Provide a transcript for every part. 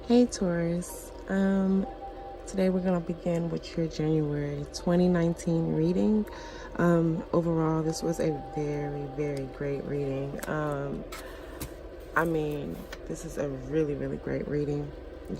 Hey Taurus, today we're going to begin with your January 2019 reading. Overall, this was a very, very great reading. This is a really, really great reading.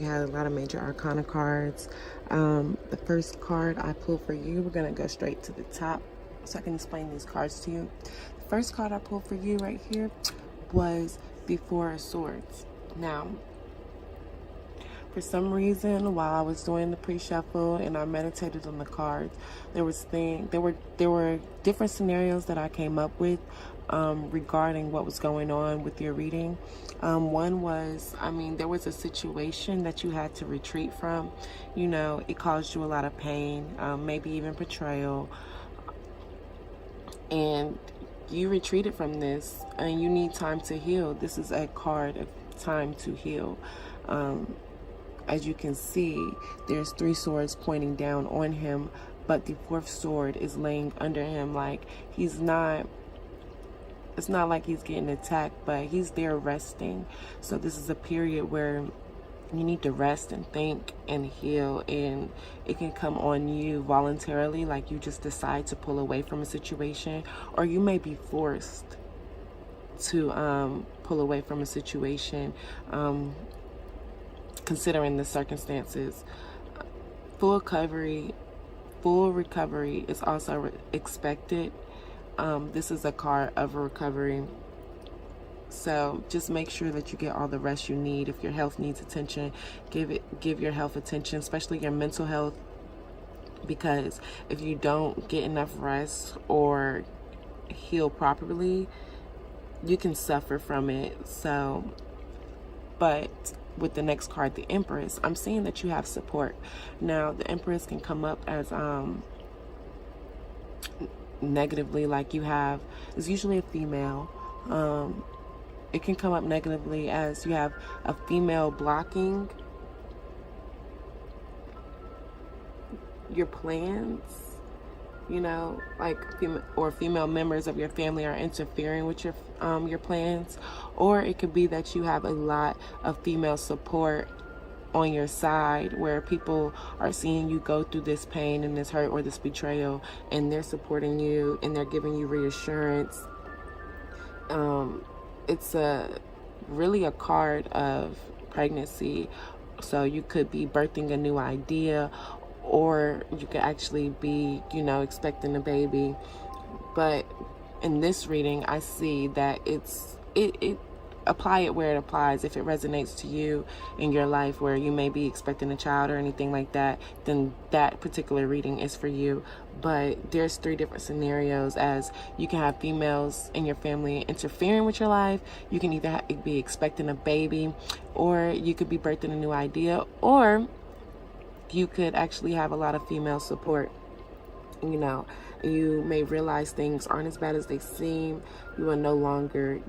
You had a lot of major arcana cards. The first card I pulled for you, we're going to go straight to the top so I can explain these cards to you. The first card I pulled for you right here was the Four of Swords. Now, for some reason, while I was doing the pre-shuffle and I meditated on the cards, there were different scenarios that I came up with regarding what was going on with your reading. One was, there was a situation that you had to retreat from. You know, it caused you a lot of pain, maybe even betrayal, and you retreated from this, and you need time to heal. This is a card of time to heal. As you can see, there's 3 swords pointing down on him, but the 4th sword is laying under him. Like, it's not like he's getting attacked, but he's there resting. So this is a period where you need to rest and think and heal, and it can come on you voluntarily, like you just decide to pull away from a situation, or you may be forced to pull away from a situation, considering the circumstances. Full recovery is also expected. This is a card of recovery. So just make sure that you get all the rest you need. If your health needs attention, give your health attention, especially your mental health, because if you don't get enough rest or heal properly, you can suffer from it. So, but with the next card, the Empress, I'm seeing that you have support. Now, the Empress can come up as negatively, like it's usually a female. It can come up negatively as you have a female blocking your plans, you know, like female members of your family are interfering with your plans. Or it could be that you have a lot of female support on your side, where people are seeing you go through this pain and this hurt or this betrayal, and they're supporting you and they're giving you reassurance. It's really a card of pregnancy. So you could be birthing a new idea, or you could actually be, expecting a baby. But in this reading, I see that it apply it where it applies. If it resonates to you in your life, where you may be expecting a child or anything like that, then that particular reading is for you. But there's 3 different scenarios, as you can have females in your family interfering with your life. You can either be expecting a baby, or you could be birthing a new idea, or you could actually have a lot of female support. You may realize things aren't as bad as they seem. You will no longer,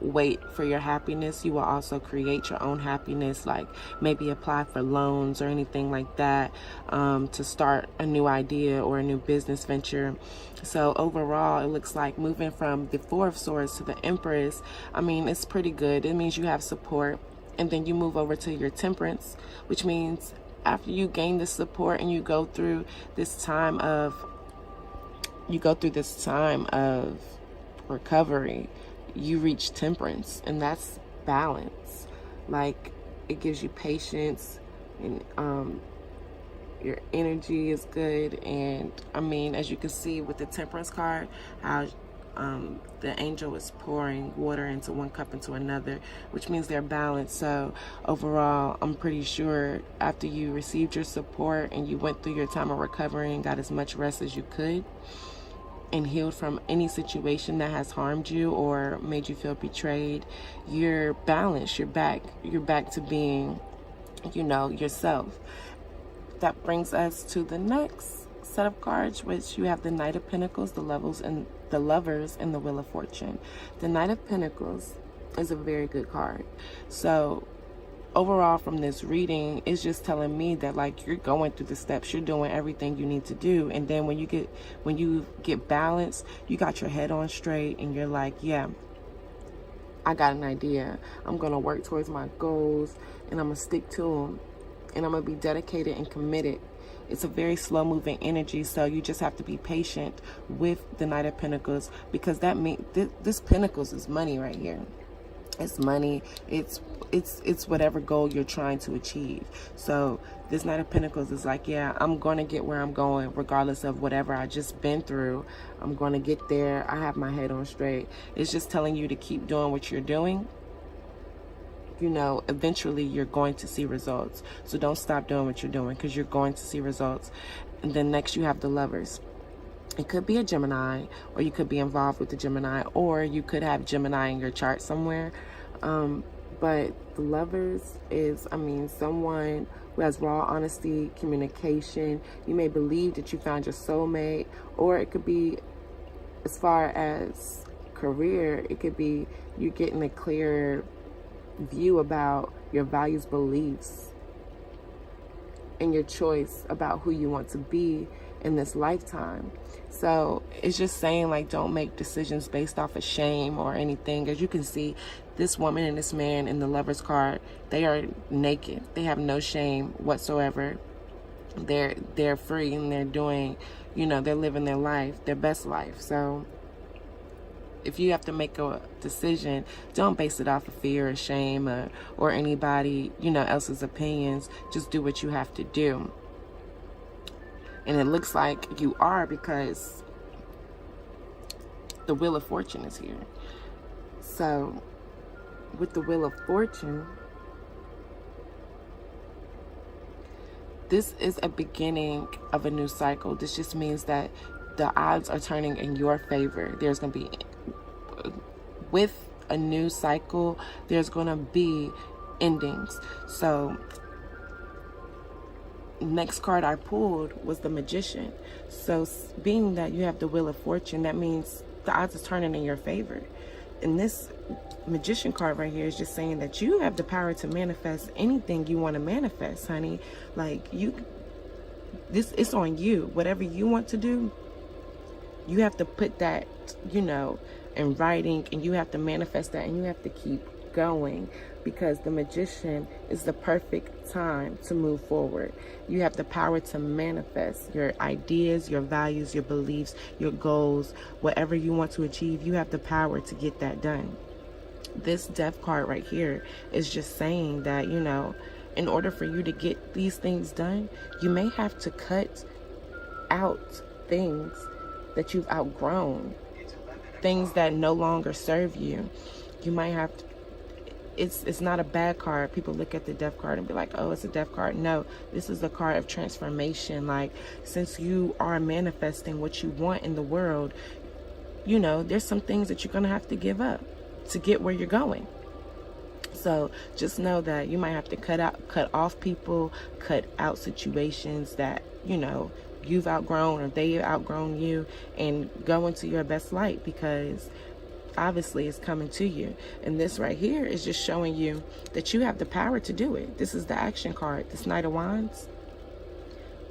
wait for your happiness. You will also create your own happiness, like maybe apply for loans or anything like that, to start a new idea or a new business venture. So overall, it looks like moving from the 4 of Swords to the Empress, it's pretty good. It means you have support. And then you move over to your Temperance, which means after you gain this support and you go through this time of recovery, you reach Temperance, and that's balance. Like, it gives you patience, and your energy is good. And as you can see with the Temperance card, how the angel is pouring water into one cup into another, which means they're balanced. So overall, I'm pretty sure after you received your support and you went through your time of recovery and got as much rest as you could and healed from any situation that has harmed you or made you feel betrayed, you're balanced. You're back to being, yourself. That brings us to the next set of cards, which you have the Knight of Pentacles, the Lovers, and the Wheel of Fortune. The Knight of Pentacles is a very good card. So overall, from this reading, it's just telling me that, like, you're going through the steps, you're doing everything you need to do, and then when you get balanced, you got your head on straight, and you're like, yeah, I got an idea. I'm going to work towards my goals, and I'm going to stick to them. And I'm going to be dedicated and committed. It's a very slow moving energy, so you just have to be patient with the Knight of Pentacles, because that means this Pentacles is money right here. It's money. It's whatever goal you're trying to achieve. So this Knight of Pentacles is like, yeah, I'm going to get where I'm going regardless of whatever I just been through. I'm going to get there. I have my head on straight. It's just telling you to keep doing what you're doing. You know, eventually you're going to see results. So don't stop doing what you're doing, because you're going to see results. And then next you have the Lovers. It could be a Gemini, or you could be involved with the Gemini, or you could have Gemini in your chart somewhere. But the Lovers is, I mean, someone who has raw honesty, communication. You may believe that you found your soulmate, or it could be, as far as career, it could be you getting a clearer view about your values, beliefs, and your choice about who you want to be in this lifetime. So it's just saying, like, don't make decisions based off of shame or anything. As you can see, this woman and this man in the Lovers card, they are naked. They have no shame whatsoever. They're free, and they're doing, you know, they're living their life, their best life. So if you have to make a decision, don't base it off of fear or shame or anybody, you know, else's opinions. Just do what you have to do. And it looks like you are, because the Wheel of Fortune is here. So with the Wheel of Fortune, this is a beginning of a new cycle. This just means that the odds are turning in your favor. There's going to be, with a new cycle, there's going to be endings. So next card I pulled was the Magician. So being that you have the Wheel of Fortune, that means the odds is turning in your favor. And this Magician card right here is just saying that you have the power to manifest anything you want to manifest, honey. Like, it's on you. Whatever you want to do, you have to put that, you know, in writing, and you have to manifest that, and you have to keep going, because the Magician is the perfect time to move forward. You have the power to manifest your ideas, your values, your beliefs, your goals, whatever you want to achieve. You have the power to get that done. This Death card right here is just saying that, you know, in order for you to get these things done, you may have to cut out things that you've outgrown, things that no longer serve you. You might have to, it's not a bad card. People look at the Death card and be like, oh, it's a Death card. No, this is a card of transformation. Like, since you are manifesting what you want in the world, you know, there's some things that you're going to have to give up to get where you're going. So just know that you might have to cut off people, cut out situations that, you know, you've outgrown or they've outgrown you, and go into your best light, because obviously it's coming to you. And this right here is just showing you that you have the power to do it. This is the action card. This Knight of Wands,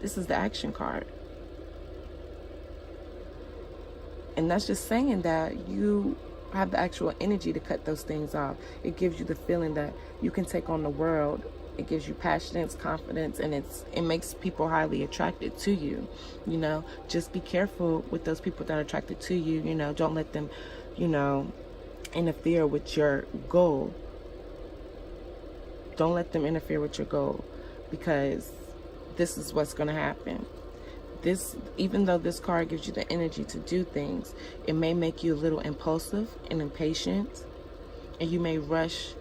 this is the action card. And that's just saying that you have the actual energy to cut those things off. It gives you the feeling that you can take on the world. It gives you passion, confidence, and it makes people highly attracted to you. You know, just be careful with those people that are attracted to you. You know, don't let them, you know, interfere with your goal. Don't let them interfere with your goal, because this is what's going to happen. This, even though this card gives you the energy to do things, it may make you a little impulsive and impatient, and you may rush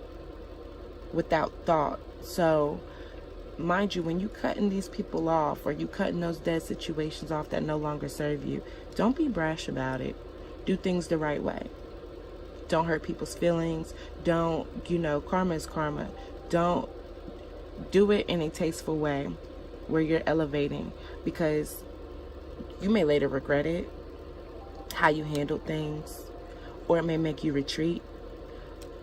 without thought. So mind you, when you cutting these people off, or you cutting those dead situations off that no longer serve you, don't be brash about it. Do things the right way. Don't hurt people's feelings. Don't, you know, karma is karma. Don't do it in a tasteful way where you're elevating, because you may later regret it, how you handled things, or it may make you retreat.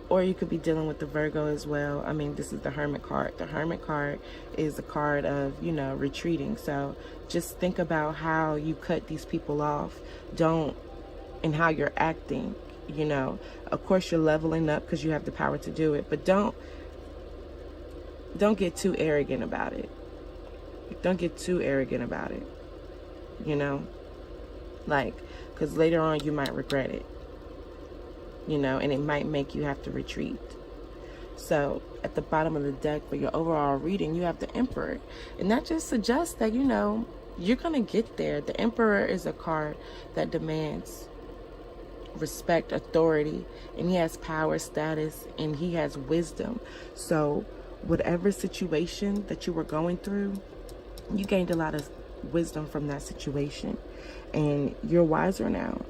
Or you could be dealing with the Virgo as well. I mean, this is the Hermit card. The Hermit card is a card of, you know, retreating. So just think about how you cut these people off. And how you're acting. you know. Of course, you're leveling up because you have the power to do it, but don't get too arrogant about it. Don't get too arrogant about it, you know, like, because later on you might regret it, you know, and it might make you have to retreat. So at the bottom of the deck for your overall reading, you have the Emperor, and that just suggests that, you know, you're gonna get there. The Emperor is a card that demands respect, authority, and he has power, status, and he has wisdom. So whatever situation that you were going through, you gained a lot of wisdom from that situation, and you're wiser now,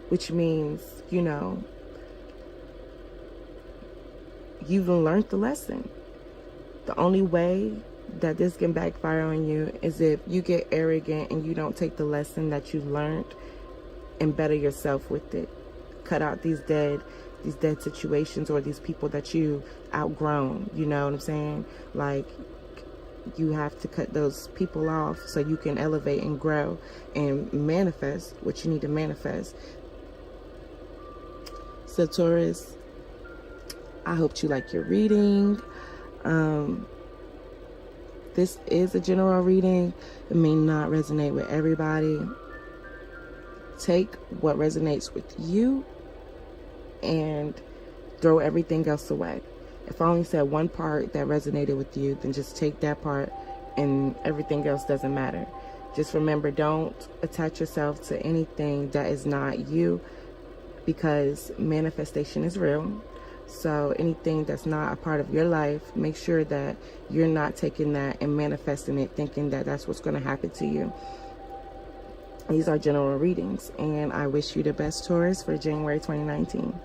which means, you know, you've learned the lesson. The only way that this can backfire on you is if you get arrogant and you don't take the lesson that you've learned and better yourself with it. Cut out these dead situations or these people that you outgrown, you know what I'm saying? Like, you have to cut those people off so you can elevate and grow and manifest what you need to manifest. So Taurus, I hope you like your reading. This is a general reading. It may not resonate with everybody. Take what resonates with you and throw everything else away. If I only said one part that resonated with you, then just take that part and everything else doesn't matter. Just remember, don't attach yourself to anything that is not you, because manifestation is real. So anything that's not a part of your life, make sure that you're not taking that and manifesting it, thinking that that's what's going to happen to you. These are general readings, and I wish you the best, Taurus, for January 2019.